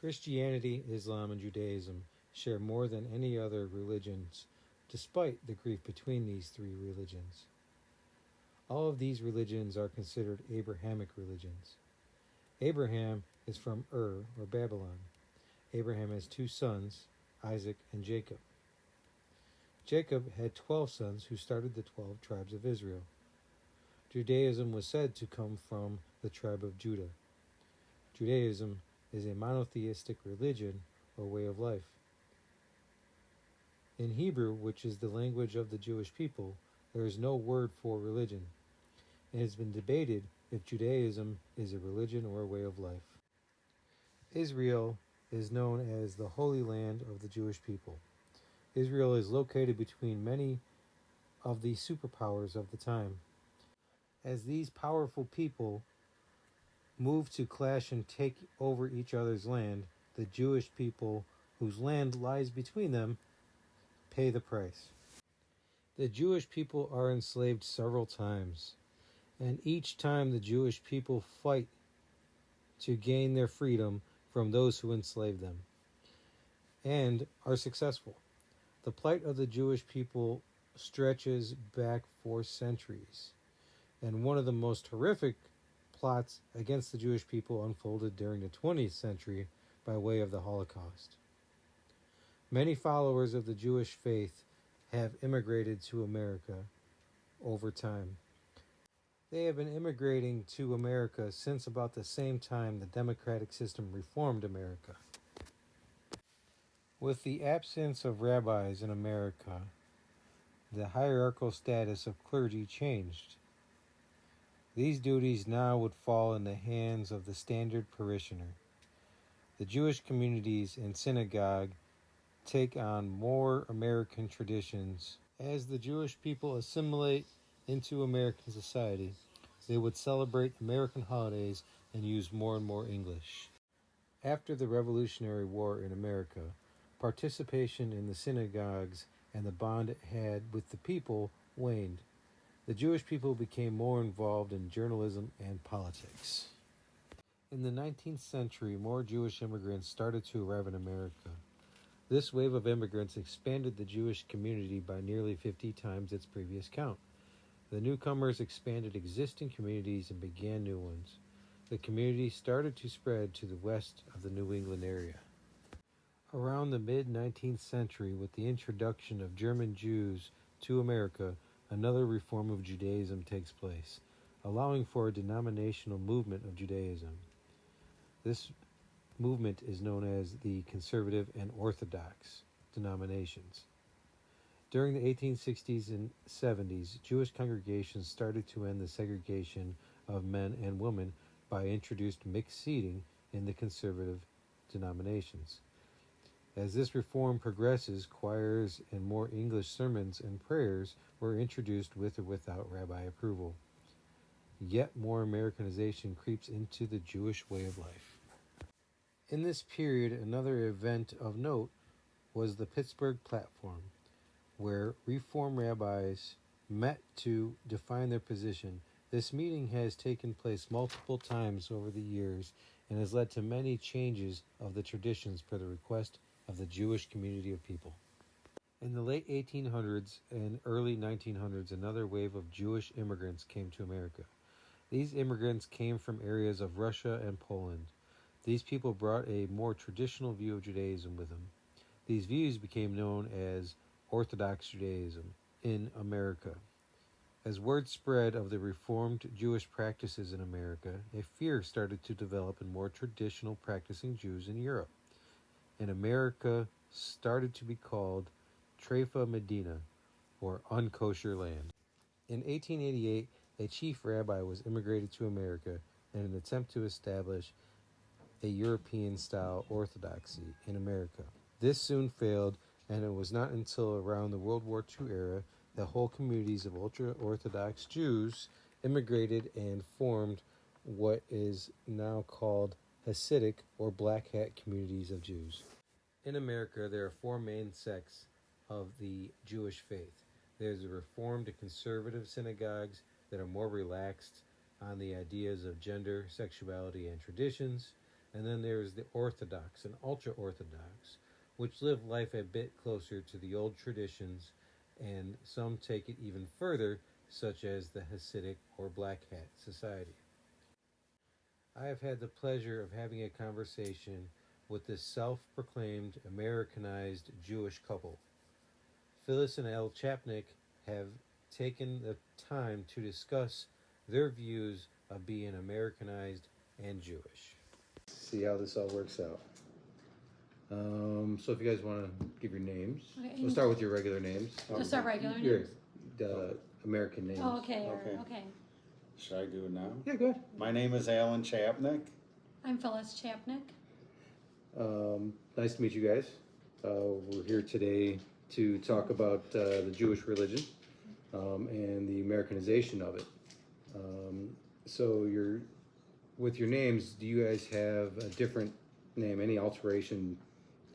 Christianity, Islam, and Judaism share more than any other religions, despite the grief between these three religions. All of these religions are considered Abrahamic religions. Abraham is from Ur, or Babylon. Abraham has two sons, Isaac and Jacob. Jacob had 12 sons who started the 12 tribes of Israel. Judaism was said to come from the tribe of Judah. Judaism is a monotheistic religion or way of life. In Hebrew, which is the language of the Jewish people, there is no word for religion. It has been debated if Judaism is a religion or a way of life. Israel is known as the Holy Land of the Jewish people. Israel is located between many of the superpowers of the time. As these powerful people move to clash and take over each other's land, the Jewish people, whose land lies between them, pay the price. The Jewish people are enslaved several times, and each time the Jewish people fight to gain their freedom from those who enslaved them, and are successful. The plight of the Jewish people stretches back for centuries, and one of the most horrific plots against the Jewish people unfolded during the 20th century by way of the Holocaust. Many followers of the Jewish faith have immigrated to America over time. They have been immigrating to America since about the same time the democratic system reformed America. With the absence of rabbis in America, the hierarchical status of clergy changed. These duties now would fall in the hands of the standard parishioner. The Jewish communities and synagogue take on more American traditions. As the Jewish people assimilate into American society, they would celebrate American holidays and use more and more English. After the Revolutionary War in America, participation in the synagogues and the bond it had with the people waned. The Jewish people became more involved in journalism and politics. In the 19th century, more Jewish immigrants started to arrive in America. This wave of immigrants expanded the Jewish community by nearly 50 times its previous count. The newcomers expanded existing communities and began new ones. The community started to spread to the west of the New England area. Around the mid-19th century, with the introduction of German Jews to America, another reform of Judaism takes place, allowing for a denominational movement of Judaism. This movement is known as the conservative and orthodox denominations. During the 1860s and 70s, Jewish congregations started to end the segregation of men and women by introduced mixed seating in the conservative denominations. As this reform progresses, choirs and more English sermons and prayers were introduced with or without rabbi approval. Yet more Americanization creeps into the Jewish way of life. In this period, another event of note was the Pittsburgh Platform, where Reform rabbis met to define their position. This meeting has taken place multiple times over the years and has led to many changes of the traditions per the request of the Jewish community of people. In the late 1800s and early 1900s, another wave of Jewish immigrants came to America. These immigrants came from areas of Russia and Poland. These people brought a more traditional view of Judaism with them. These views became known as Orthodox Judaism in America. As word spread of the Reformed Jewish practices in America, a fear started to develop in more traditional practicing Jews in Europe. And America started to be called Treifa Medina, or unkosher land. In 1888, a chief rabbi was immigrated to America in an attempt to establish a European-style orthodoxy in America. This soon failed, and it was not until around the World War II era that whole communities of ultra-Orthodox Jews immigrated and formed what is now called Hasidic or Black Hat communities of Jews. In America, there are four main sects of the Jewish faith. There's the Reformed and conservative synagogues that are more relaxed on the ideas of gender, sexuality, and traditions. And then there's the Orthodox and ultra-Orthodox, which live life a bit closer to the old traditions, and some take it even further, such as the Hasidic or Black Hat Society. I have had the pleasure of having a conversation with this self-proclaimed Americanized Jewish couple. Phyllis and Al Chapnick have taken the time to discuss their views of being Americanized and Jewish. See how this all works out. So if you guys want to give your names, Okay, we'll start with your regular names. Just our regular Your names? American names. Oh, okay, Okay. okay. Should I do it now? Yeah, go ahead. My name is Alan Chapnick. I'm Phyllis Chapnick. Nice to meet you guys. We're here today to talk about the Jewish religion and the Americanization of it. So with your names, do you guys have a different name, any alteration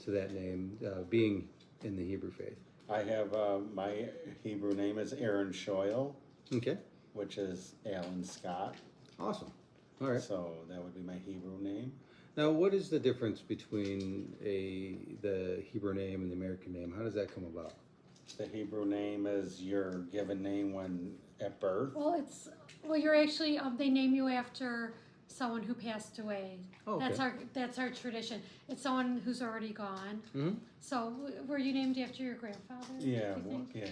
to that name, being in the Hebrew faith? I have my Hebrew name is Aaron Shoyle, Okay, which is Alan Scott. awesome. All right. So that would be my Hebrew name. Now, what is the difference between the Hebrew name and the American name? How does that come about? The Hebrew name is your given name when at birth. Well, you're actually, they name you after someone who passed away. Oh, okay. That's our tradition. It's someone who's already gone. Mm-hmm. So, were you named after your grandfather? Yeah, do you think? yeah.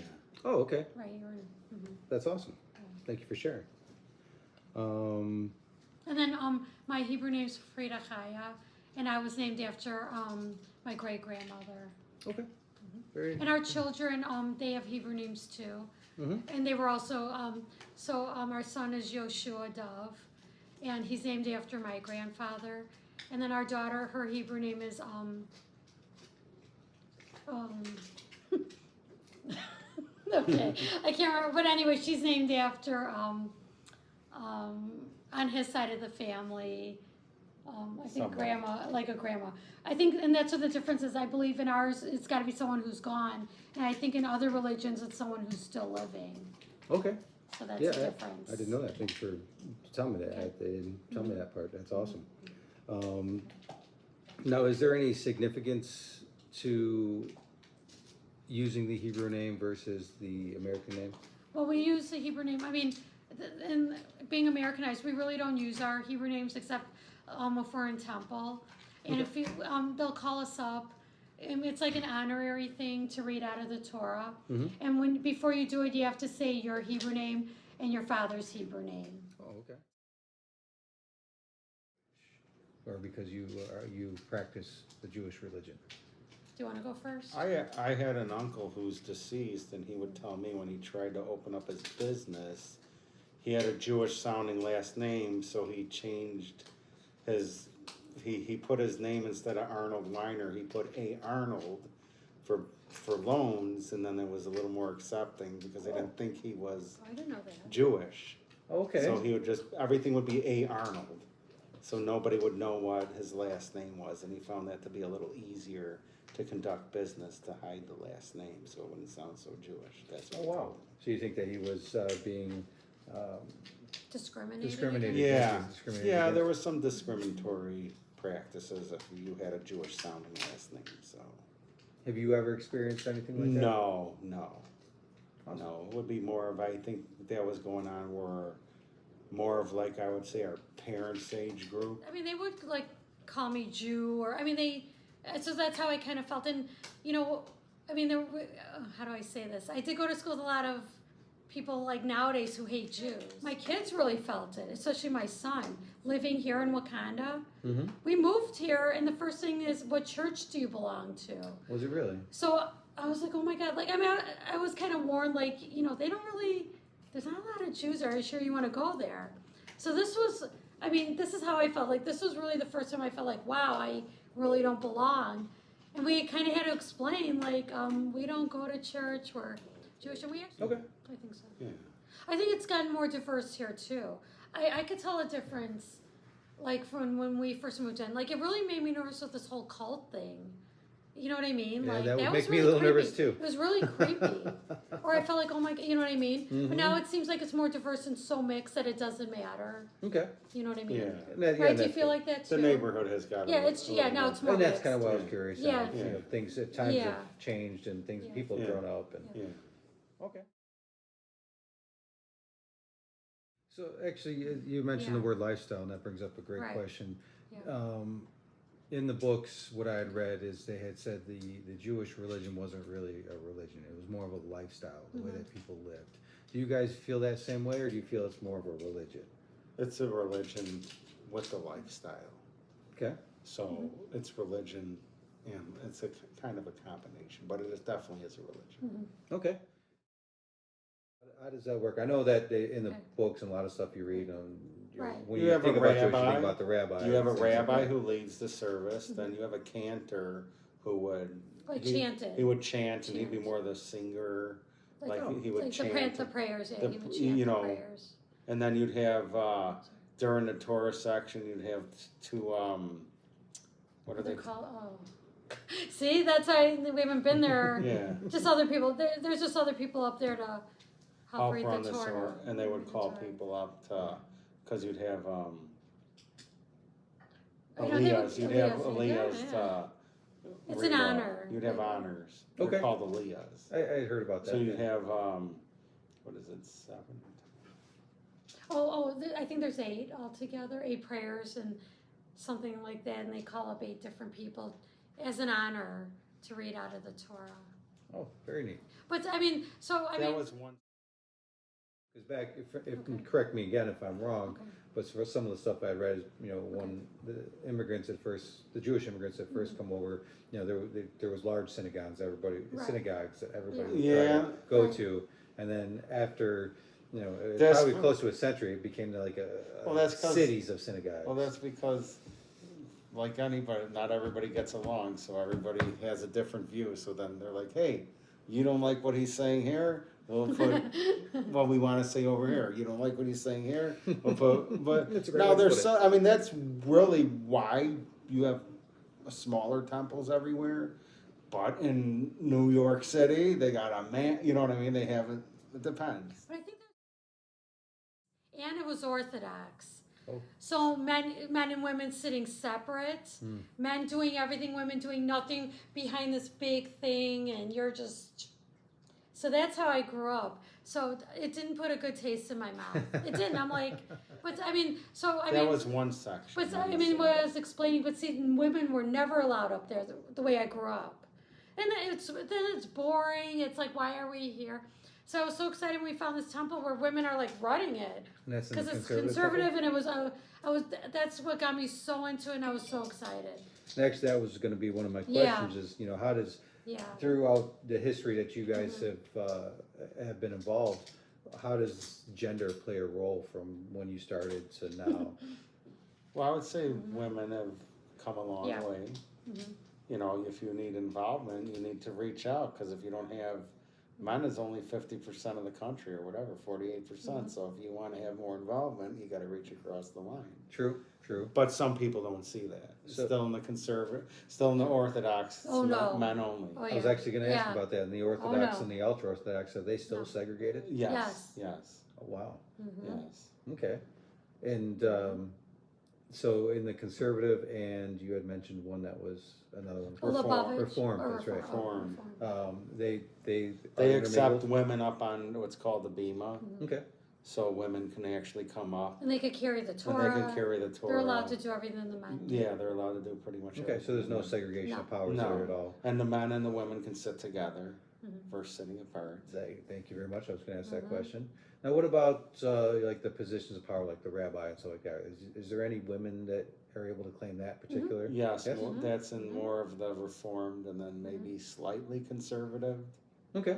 Oh, okay. Right, you were. Mm-hmm. That's awesome. Thank you for sharing. And then, my Hebrew name's Frida Chaya, and I was named after my great grandmother. Okay. Very. And our children, they have Hebrew names too. Mm-hmm. And they were also, our son is Yoshua Dove, and he's named after my grandfather. And then our daughter, her Hebrew name is, okay, I can't remember, but anyway, she's named after, on his side of the family, I think Someone. grandma, like a grandma. I think, and that's what the difference is. I believe in ours, it's got to be someone who's gone, and I think in other religions, it's someone who's still living. Okay. So that's Yeah, the difference. I didn't know that. Thanks for telling me that. Okay. They didn't tell me that part. That's awesome. Now, is there any significance to using the Hebrew name versus the American name? Well, we use the Hebrew name. I mean, in being Americanized, we really don't use our Hebrew names except if we're in temple. And if you, they'll call us up. It's like an honorary thing to read out of the Torah. Mm-hmm. And before you do it, you have to say your Hebrew name and your father's Hebrew name. Oh, okay. Or because you practice the Jewish religion. Do you want to go first? I had an uncle who's deceased, and he would tell me when he tried to open up his business, he had a Jewish sounding last name, so he changed his. He put his name instead of Arnold Weiner. He put A. Arnold for loans, and then it was a little more accepting because they didn't think he was I didn't know that. Jewish. Okay. So he would everything would be A. Arnold, so nobody would know what his last name was, and he found that to be a little easier to conduct business, to hide the last name so it wouldn't sound so Jewish. That's what Oh, he wow. told me. So you think that he was being Discriminated. discriminated? Yeah, Discriminated yeah, against? there was some discriminatory practices if you had a Jewish sounding last name. So Have you ever experienced anything like that? no, Awesome. no. It would be more of, I think that was going on were more of like I would say our parents' age group. I mean, they would like call me Jew, or I mean, so that's how I kind of felt. And I mean, how do I say this? I did go to school with a lot of people like nowadays who hate Jews. My kids really felt it, especially my son living here in Wakanda. Mm-hmm. We moved here, and the first thing is, what church do you belong to? Was it really? So I was like, oh my God. Like, I mean, I was kind of warned, like, they don't really, there's not a lot of Jews. Are you sure you want to go there? So this is how I felt. Like, this was really the first time I felt like, wow, I really don't belong. And we kind of had to explain, like, we don't go to church. We're Jewish. And we actually, Okay. I think so. Yeah. I think it's gotten more diverse here, too. I could tell a difference, like, from when we first moved in. Like, it really made me nervous with this whole cult thing. You know what I mean? Yeah, Like that would was make me really a little creepy. nervous, too. It was really creepy. Or I felt like, oh my god, you know what I mean? Mhm. But now it seems like it's more diverse and so mixed that it doesn't matter. Okay. You know what I mean? Yeah. And that- Right? and Do you that- feel like that too? The neighborhood has got. Yeah, it's now it's more And that's mixed. kind of why I was Yeah. curious. Yeah. You know, things at times Yeah. have changed and things Yeah. people have Yeah. grown up and. Yeah. Okay. So actually, you mentioned Yeah. the word lifestyle, and that brings up a great Right. question. Yeah. In the books, what I had read is they had said the Jewish religion wasn't really a religion; it was more of a lifestyle, the way that people lived. Do you guys feel that same way, or do you feel it's more of a religion? It's a religion with a lifestyle. Okay. So it's religion, and it's a kind of a combination, but it is definitely is a religion. Okay. How does that work? I know that in the Okay. books and a lot of stuff you read, Right. when You you have think a about Jewish, you rabbi. think about the rabbi. You have a and things like rabbi that. who leads the service. Then you have a cantor who would Like he, chanted. He would chant, and he'd be Chant. more the singer. Like oh, he would like chant. the prayers, yeah, the- he would chant you know, the prayers. And then you'd have during the Torah section, you'd have two what are they? They're called, oh. See, that's why we haven't been there. Yeah. Just other people. There's just other people up there to help Help read run the the Torah. Torah, and they would Read the call Torah. people up to, because you'd have I know they would- Aliyahs. You'd have Aliyahs, Aliyahs. yeah. It's read an out. honor. You'd have Like- honors. Okay. They're called Aliyahs. I had heard about that. So you'd have what is it, 7? I think there's 8 altogether, 8 prayers and something like that, and they call up 8 different people as an honor to read out of the Torah. Oh, very neat. But I mean, That was one. Because back, if Okay. correct me again if I'm wrong, Okay. but for some of the stuff I read, when the immigrants at first, the Jewish immigrants at first come over, there was large synagogues, Right. synagogues that everybody would Yeah. try to go Right. to, and then after, That's probably f- close to a century, it became like Well, that's 'cause- cities of synagogues. Well, that's because, like anybody, not everybody gets along, so everybody has a different view. So then they're like, "Hey, you don't like what he's saying here? We'll put what we want to say over here. You don't like what he's saying here? We'll put." But That's a great now way to there's put so. I mean, that's really why you have smaller temples everywhere. But in New York City, they got a man. You know what I mean? They have it. It depends. But I think and it was Orthodox. Oh. So men and women sitting separate, men doing everything, women doing nothing behind this big thing, and you're just. So that's how I grew up. So it didn't put a good taste in my mouth. It didn't. I'm like, but I mean, That was one section. But I mean, what I was explaining, but see, women were never allowed up there the way I grew up, and then it's boring. It's like, why are we here? So I was so excited when we found this temple where women are like running it And that's in the because it's conservative conservative, and it was that's what got me so into it, and I was so excited. Next, that was going to be one of my Yeah. questions. Is how does Yeah. throughout the history that you guys have been involved, how does gender play a role from when you started to now? Well, I would say women have come a long Yeah. way. If you need involvement, you need to reach out, because if you don't have, men is only 50% of the country or whatever, 48%. So if you want to have more involvement, you got to reach across the line. True. But some people don't see that. So- Still in the conservative, still in the Orthodox, Oh, no. men only. Oh, I yeah. was actually going to ask Yeah. about that. In the Orthodox no. and the ultra-Orthodox, are they still No. segregated? Yes, Yes. yes, Oh, wow. yes. Okay. And so in the conservative, and you had mentioned one that was another one. Lubavitch. Reform, Or that's right. Reform. They They are accept intermingled? women up on what's called the bima, Okay. so women can actually come up And they could carry the and Torah. they can carry the Torah. They're allowed to do everything the men. Yeah, they're allowed to do pretty much Okay. So there's no everything. segregation No. of powers No. there at all. And the men and the women can sit together versus sitting apart. Thank you very much. I was going to ask that question. Now, what about like the positions of power, like the rabbi and stuff like that? Is there any women that are able to claim that particular? Yes, Yes? that's in more of the Reformed and then maybe slightly conservative, Okay.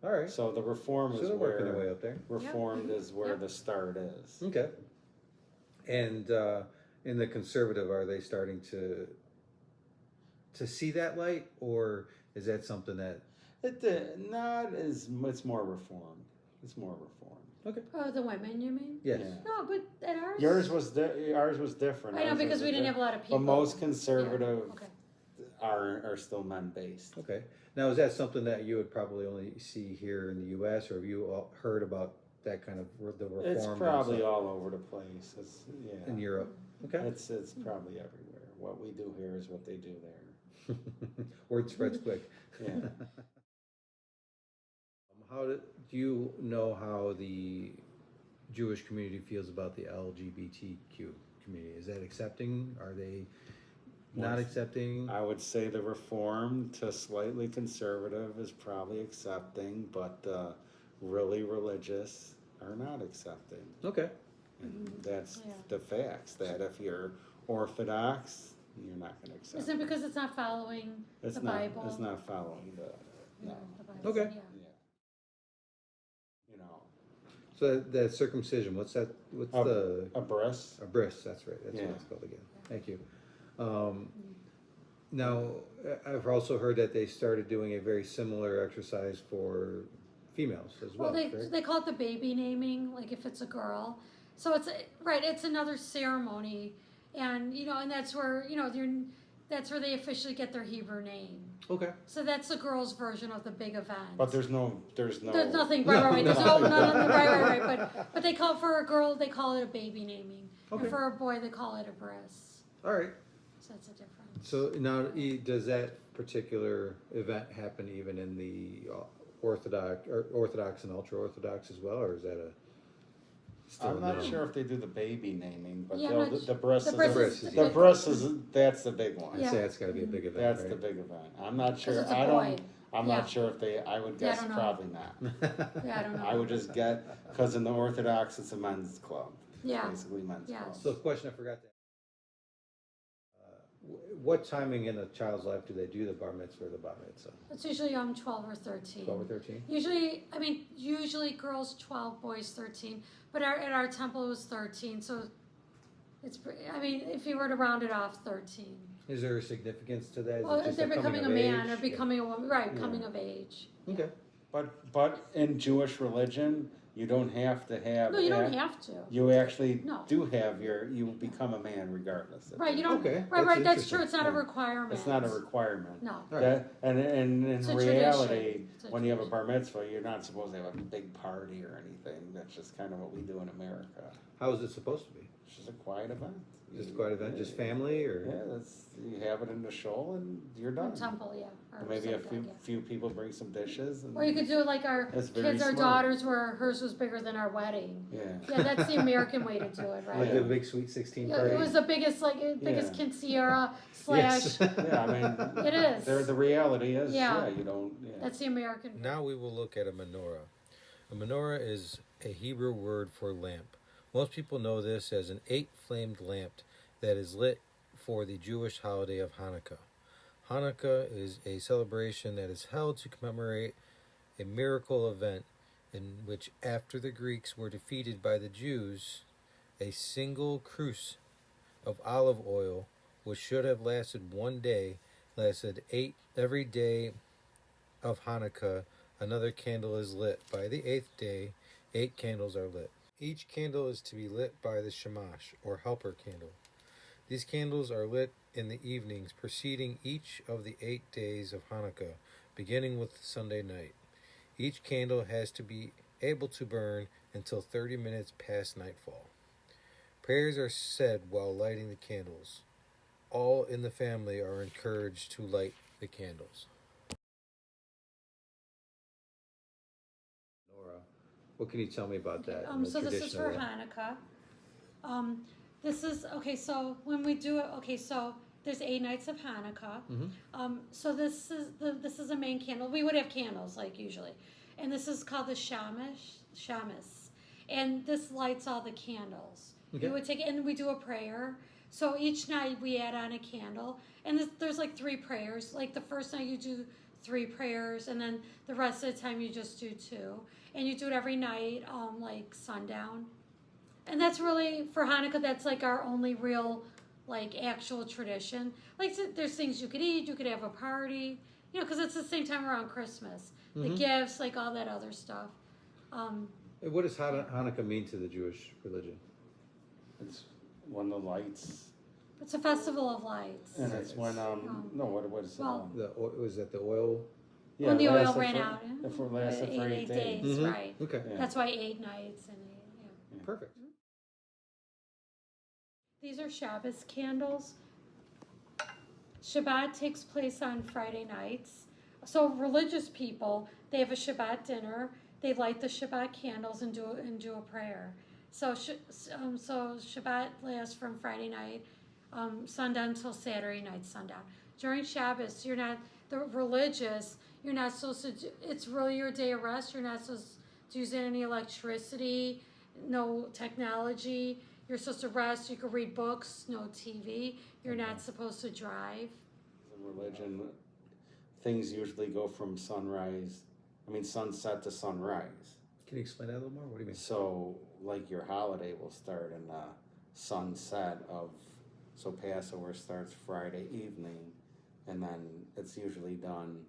All right. So the Reform So is they're working their way where, up there. Reformed is where Yep. the start is. Okay. And in the conservative, are they starting to see that light, or is that something that? Not as, it's more Reformed. It's more Reformed. Okay. Oh, the women, you mean? Yes. Yeah. No, but at ours. Ours was different. I know Ours because was we didn't have a lot of people. But most conservative, Yeah. Okay. are still men based. Okay. Now, is that something that you would probably only see here in the U.S., or have you all heard about that kind of the reform? It's probably all over the place. It's, in Europe. Okay. It's probably everywhere. What we do here is what they do there. Word spreads quick. Yeah. Do you know how the Jewish community feels about the LGBTQ community? Is that accepting? Are they not accepting? I would say the Reformed to slightly conservative is probably accepting, but really religious are not accepting. Okay. And that's the facts. That if you're Orthodox, you're not going to accept. Is it because it's not following the Bible? It's not following the The Bible. Okay. Yeah. You know. So that circumcision, what's that? What's A bris. A bris, that's right. That's what it's called again. Thank you. Now, I've also heard that they started doing a very similar exercise for females as well. Well, they call it the baby naming, like if it's a girl. So it's it's another ceremony, and and that's where that's where they officially get their Hebrew name. Okay. So that's the girls' version of the big event. But there's nothing. There's nothing. Right. There's right. But they call it for a girl. They call it a baby naming. Okay. And for a boy, they call it a bris. All right. So that's a difference. So now, does that particular event happen even in the Orthodox and ultra Orthodox as well, or is that I'm not sure if they do the baby naming, but Yeah, the bris the bris is that's the big one. I'd say that's got to be a big event. That's right? the big event. I'm not sure. It's a boy. I'm not sure if they. I would guess I don't know. probably not. Yeah, I don't know. I would just get because in the Orthodox it's a men's club. Yeah. It's basically men's Yes. club. So, the question I forgot to what timing in a child's life do they do the bar mitzvah or the bat mitzvah? It's usually 12 or 13. 12 or 13? Usually girls 12, boys 13. But at our temple it was 13, so it's. If you were to round it off, 13. Is there a significance to that? Is Well, it just they're becoming a man or age? becoming a woman, right? Coming of age. Okay. But in Jewish religion, you don't have to have. No, you don't have to. You actually No. do have you become a man regardless. Right, you don't. Okay, Right. that's That's true. It's not a Yeah. requirement. It's not a requirement. No. Right. And in It's a reality, tradition. It's a when you have a tradition. bar mitzvah, you're not supposed to have a big party or anything. That's just kind of what we do in America. How is it supposed to be? It's just a quiet event. Just a quiet event, just family, or? Yeah, you have it in the shul and you're done. Temple, yeah. Or maybe a few people bring some dishes. And Or you could do it like our That's very kids, our smart. daughters, where hers was bigger than our wedding. Yeah. Yeah, that's the American way to do it, right? Like Yeah. the big Sweet 16 Yeah, party? it was the biggest Yeah. quinceañera / Yes. Yeah, I mean, It is. The reality is, Yeah. you don't. Yeah. That's the American. Now we will look at a menorah. A menorah is a Hebrew word for lamp. Most people know this as an 8-flamed lamp that is lit for the Jewish holiday of Hanukkah. Hanukkah is a celebration that is held to commemorate a miracle event in which, after the Greeks were defeated by the Jews, a single cruse of olive oil, which should have lasted 1 day, lasted 8 every day of Hanukkah. Another candle is lit. By the 8th day, 8 candles are lit. Each candle is to be lit by the shamash, or helper candle. These candles are lit in the evenings preceding each of the 8 days of Hanukkah, beginning with Sunday night. Each candle has to be able to burn until 30 minutes past nightfall. Prayers are said while lighting the candles. All in the family are encouraged to light the candles. Nora, what can you tell me about that? and the So this is tradition for of that? Hanukkah. This is so when we do it. So there's 8 nights of Hanukkah. Mhm. So this is a main candle. We would have candles like usually, and this is called the shamus, and this lights all the candles. Okay. You would take it, and we do a prayer. So each night we add on a candle, and there's like 3 prayers. Like the first night you do 3 prayers, and then the rest of the time you just do 2, and you do it every night, like sundown. And that's really, for Hanukkah, that's like our only real, like, actual tradition. Like, so there's things you could eat, you could have a party, because it's the same time around Christmas. The gifts, like all that other stuff. What does Hanukkah mean to the Jewish religion? It's when the lights It's a festival of lights. And it's when, no, what is it? Well, Was that the oil? Yeah, when the it oil lasted ran for- out. It lasted for 8 days. Mhm. Right. Okay. Yeah. That's why 8 nights and 8, yeah. Perfect. These are Shabbos candles. Shabbat takes place on Friday nights. So religious people, they have a Shabbat dinner. They light the Shabbat candles and do a prayer. So Shabbat lasts from Friday night sundown till Saturday night sundown. During Shabbos, you're not supposed to. It's really your day of rest. You're not supposed to use any electricity, no technology. You're supposed to rest. You can read books, no TV. You're not supposed to drive. In religion, things usually go from sunset to sunrise. Can you explain that a little more? What do you mean? So, like your holiday will start in the sunset of, so Passover starts Friday evening, and then it's usually done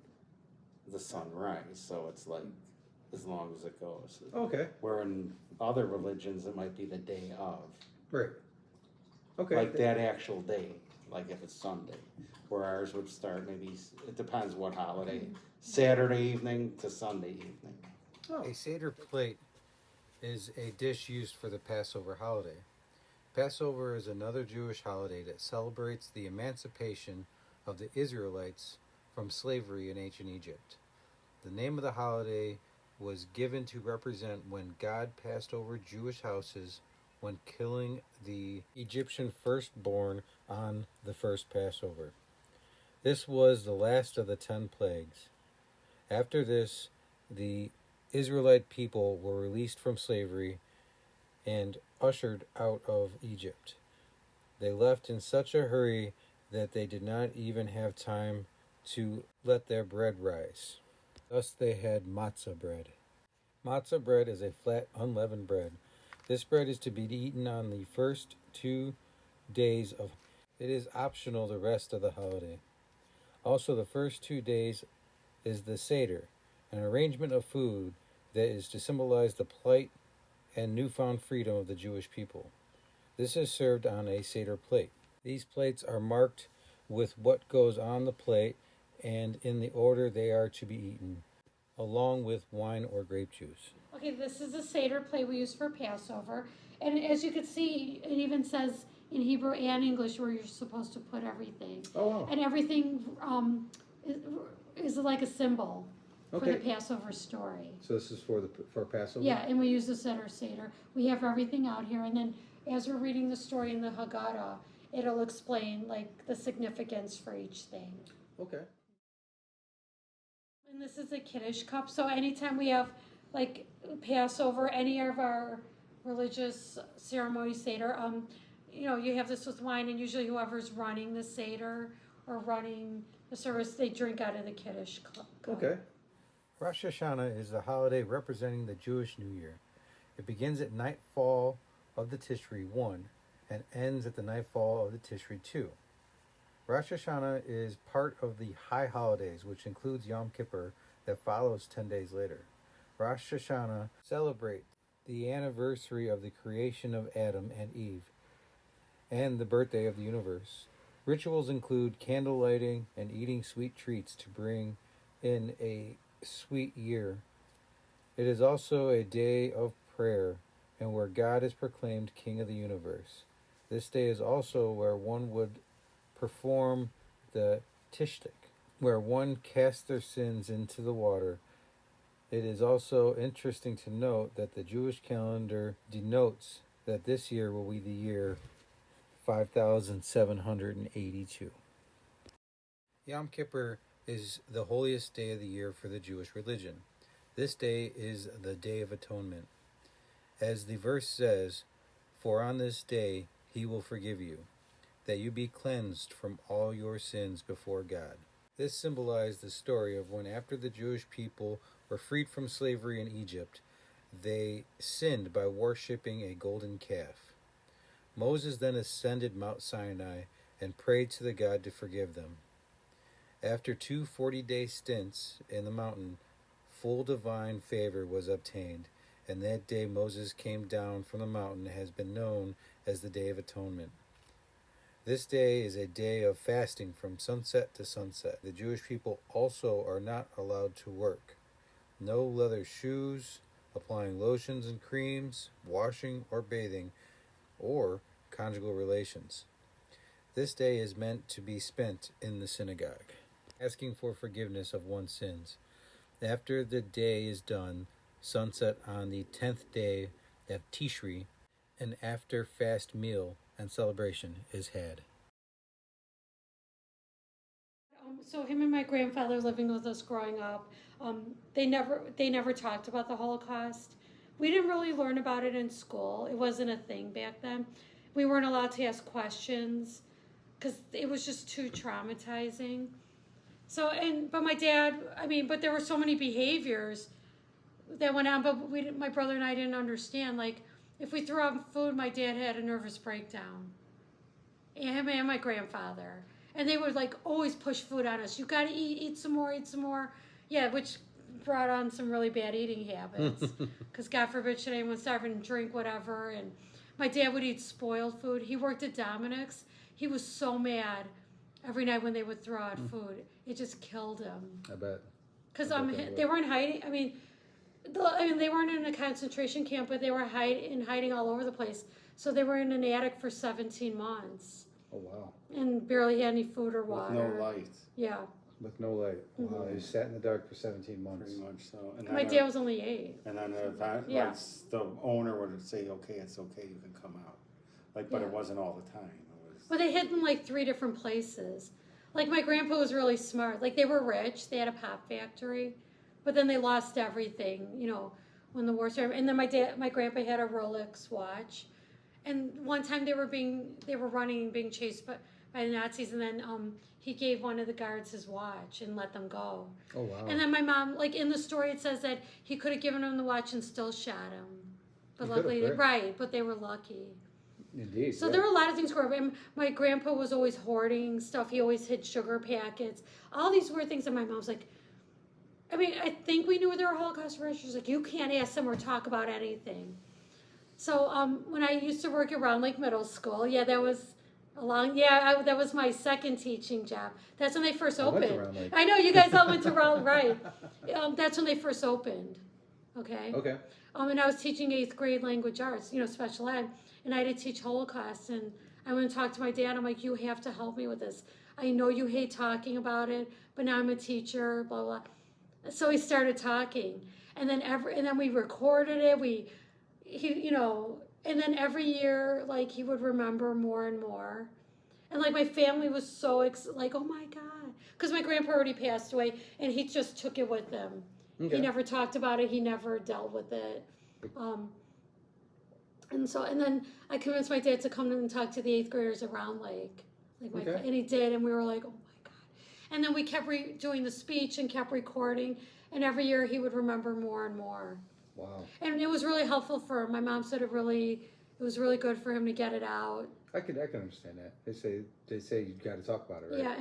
the sunrise. So it's like as long as it goes. Okay. Where in other religions, it might be the day of. Right. Okay. Like that actual day, like if it's Sunday. Where ours would start maybe, it depends what holiday, Saturday evening to Sunday evening. Oh. A Seder plate is a dish used for the Passover holiday. Passover is another Jewish holiday that celebrates the emancipation of the Israelites from slavery in ancient Egypt. The name of the holiday was given to represent when God passed over Jewish houses when killing the Egyptian firstborn on the first Passover. This was the last of the 10 plagues. After this, the Israelite people were released from slavery and ushered out of Egypt. They left in such a hurry that they did not even have time to let their bread rise. Thus they had matzah bread. Matzah bread is a flat, unleavened bread. This bread is to be eaten on the first 2 days of. It is optional the rest of the holiday. Also, the first 2 days is the Seder, an arrangement of food that is to symbolize the plight and newfound freedom of the Jewish people. This is served on a Seder plate. These plates are marked with what goes on the plate and in the order they are to be eaten, along with wine or grape juice. Okay, this is a Seder plate we use for Passover. And as you can see, it even says in Hebrew and English where you're supposed to put everything. Oh, wow. And everything is like a symbol for the Okay. Passover story. So this is for Passover? Yeah, and we use this at our Seder. We have everything out here, and then as we're reading the story in the Haggadah, it'll explain like the significance for each thing. Okay. And this is a Kiddush cup, so anytime we have like Passover, any of our religious ceremony Seder, you have this with wine, and usually whoever's running the Seder or running the service, they drink out of the Kiddush cup. Okay. Rosh Hashanah is the holiday representing the Jewish New Year. It begins at nightfall of the Tishri 1 and ends at the nightfall of the Tishri 2. Rosh Hashanah is part of the high holidays, which includes Yom Kippur that follows 10 days later. Rosh Hashanah celebrates the anniversary of the creation of Adam and Eve and the birthday of the universe. Rituals include candle lighting and eating sweet treats to bring in a sweet year. It is also a day of prayer and where God is proclaimed King of the universe. This day is also where one would perform the Tishtik, where one casts their sins into the water. It is also interesting to note that the Jewish calendar denotes that this year will be the year 5782. Yom Kippur is the holiest day of the year for the Jewish religion. This day is the Day of Atonement. As the verse says, "For on this day he will forgive you, that you be cleansed from all your sins before God." This symbolized the story of when, after the Jewish people were freed from slavery in Egypt, they sinned by worshipping a golden calf. Moses then ascended Mount Sinai and prayed to the God to forgive them. After 2 40-day stints in the mountain, full divine favor was obtained, and that day Moses came down from the mountain has been known as the Day of Atonement. This day is a day of fasting from sunset to sunset. The Jewish people also are not allowed to work. No leather shoes, applying lotions and creams, washing or bathing, or conjugal relations. This day is meant to be spent in the synagogue, asking for forgiveness of one's sins. After the day is done, sunset on the 10th day of Tishri, an after-fast meal and celebration is had. So him and my grandfather living with us growing up, they never talked about the Holocaust. We didn't really learn about it in school. It wasn't a thing back then. We weren't allowed to ask questions because it was just too traumatizing. So but my dad, but there were so many behaviors that went on. But my brother and I didn't understand. Like if we threw out food, my dad had a nervous breakdown. And him and my grandfather. And they would like always push food on us. You gotta eat some more, eat some more. Yeah, which brought on some really bad eating habits. Because God forbid should anyone starve and drink whatever. And my dad would eat spoiled food. He worked at Chapnicks. He was so mad every night when they would throw out food. It just killed him. I bet. Because they weren't hiding. They weren't in a concentration camp, but they were hiding all over the place. So they were in an attic for 17 months. Oh, wow. And barely had any food or water. With no light. Yeah. With no light. Wow, you sat in the dark for 17 months. Pretty much so. And My dad was only 8. And then Yeah. the owner would say, okay, it's okay, you can come out. But Yeah. it wasn't all the time. It was. Well, they hid in like 3 different places. Like my grandpa was really smart. Like they were rich. They had a pop factory. But then they lost everything, when the war started. And then my grandpa had a Rolex watch. And one time they were running and being chased by the Nazis, and then he gave one of the guards his watch and let them go. Oh, wow. And then my mom, like in the story, it says that he could have given him the watch and still shot him. But luckily, right? But they were lucky. Indeed. So there were a lot of things going on. My grandpa was always hoarding stuff. He always hid sugar packets. All these weird things. And my mom's like, I think we knew there were Holocaust survivors. She's like, you can't ask them or talk about anything. So when I used to work at Round Lake Middle School, that was that was my second teaching job. That's when they first opened. I went to Round Lake. I know, you guys all went to Round, right. That's when they first opened, okay? Okay. And I was teaching 8th grade language arts, special ed, and I had to teach Holocaust, and I went and talked to my dad. I'm like, you have to help me with this. I know you hate talking about it, but now I'm a teacher, blah, blah. So we started talking, and then we recorded it, and then every year, like, he would remember more and more. And, like, my family was so, oh, my God. Because my grandpa already passed away, and he just took it with him. Okay. He never talked about it. He never dealt with it. And then I convinced my dad to come and talk to the 8th graders at Round Lake. And he did, and we were like, oh, my God. And then we kept doing the speech and kept recording, and every year he would remember more and more. Wow. And it was really helpful for him. My mom said it was really good for him to get it out. I can understand that. They say you got to talk about it, right? Yeah,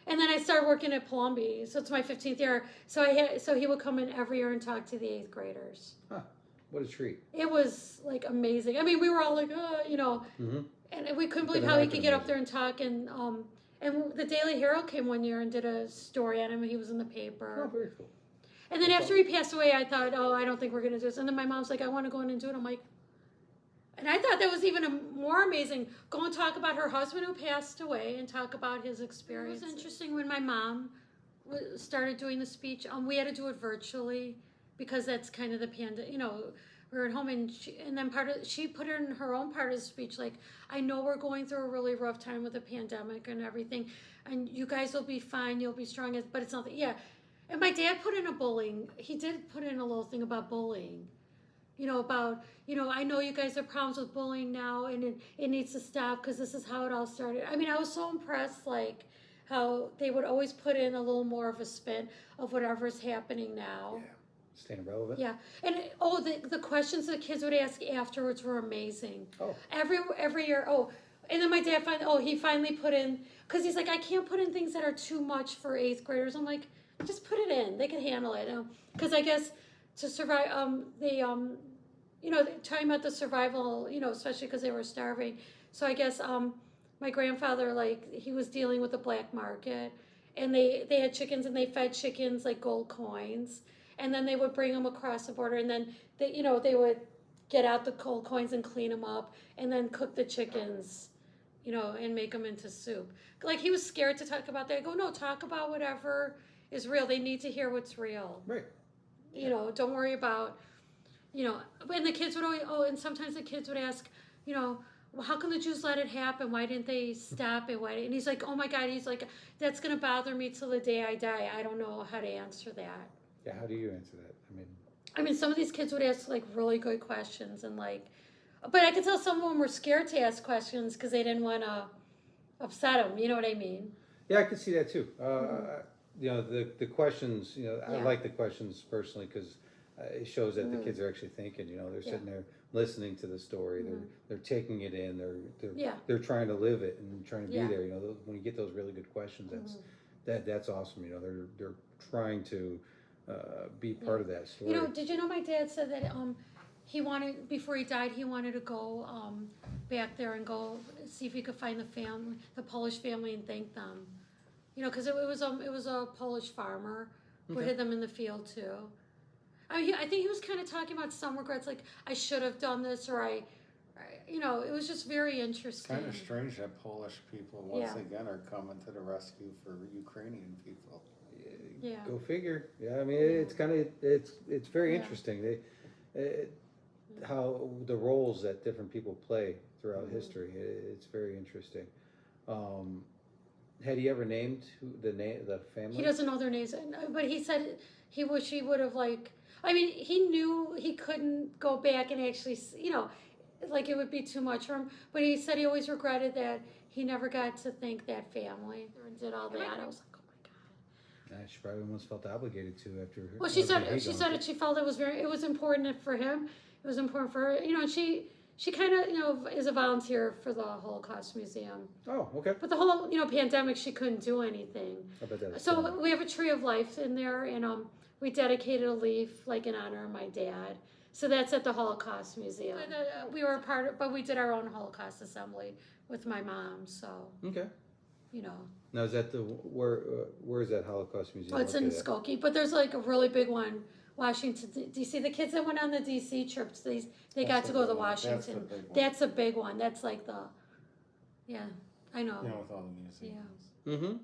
and then I started working at Palumbi, so it's my 15th year. So he would come in every year and talk to the 8th graders. Huh. What a treat. It was like amazing. We were all like, mm-hmm. And we couldn't believe how he could get up there and talk. And the Daily Herald came one year and did a story on him. He was in the paper. Oh, very cool. And then after he passed away, I thought, I don't think we're going to do this. And then my mom's like, I want to go in and do it. I'm like, and I thought that was even more amazing. Go and talk about her husband who passed away and talk about his experience. It was interesting when my mom started doing the speech. We had to do it virtually because that's kind of the pandemic. We were at home, and then she put in her own part of the speech, like, I know we're going through a really rough time with the pandemic and everything, and you guys will be fine. You'll be strong, but it's not. Yeah. And my dad put in he did put in a little thing about bullying, I know you guys have problems with bullying now, and it needs to stop because this is how it all started. I was so impressed, like, how they would always put in a little more of a spin of whatever's happening now. Yeah, staying relevant. Yeah, and the questions the kids would ask afterwards were amazing. Oh. Every year, and then my dad finally put in, because he's like, I can't put in things that are too much for 8th graders. I'm like, just put it in. They can handle it. Because I guess to survive, talking about the survival, especially because they were starving. So I guess my grandfather, like, he was dealing with the black market, and they had chickens, and they fed chickens like gold coins, and then they would bring them across the border, and then they would get out the gold coins and clean them up, and then cook the chickens, and make them into soup. Like, he was scared to talk about that. I go, no, talk about whatever is real. They need to hear what's real. Right. Don't worry about, and the kids would always, and sometimes the kids would ask, well, how come the Jews let it happen? Why didn't they stop it? And he's like, oh my God, he's like, that's going to bother me till the day I die. I don't know how to answer that. Yeah, how do you answer that? I mean, some of these kids would ask like really good questions, and like, but I could tell some of them were scared to ask questions because they didn't want to upset them. You know what I mean? Yeah, I could see that too. The questions, I Yeah. like the questions personally because it shows that the kids are actually thinking. They're sitting there listening to the story. They're taking it in. They're trying to live it and trying to be there. When you get those really good questions, that's awesome. They're trying to be part of that story. Did you know my dad said that he wanted, before he died, he wanted to go back there and go see if he could find the Polish family, and thank them. Because it was a Polish farmer who hid them in the field too. I mean, I think he was kind of talking about some regrets, like I should have done this, or it was just very interesting. Kind of strange that Polish people once again are coming to the rescue for Ukrainian people. Yeah. Go figure. Yeah, I mean, it's kind of it's very interesting. How the roles that different people play throughout history. It's very interesting. Had he ever named the family? He doesn't know their names, but he said he wish he would have I mean, he knew he couldn't go back and actually, like it would be too much for him. But he said he always regretted that he never got to thank that family and did all that. I was like, oh my God. She probably almost felt obligated to after. Well, she said she felt it was important for him. It was important for her, and she kind of, is a volunteer for the Holocaust Museum. Oh, okay. But the whole, pandemic, she couldn't do anything. I bet that's so we have a tree of life in there, and we dedicated a leaf, like in honor of my dad. So that's at the Holocaust Museum. We were but we did our own Holocaust assembly with my mom. So okay. Now is that where is that Holocaust Museum? Oh, it's in Skokie, but there's like a really big one. Washington, D.C. The kids that went on the D.C. trips, they got to go to Washington. That's a big one. That's like I know. With all the museums. Yeah. Mm-hmm.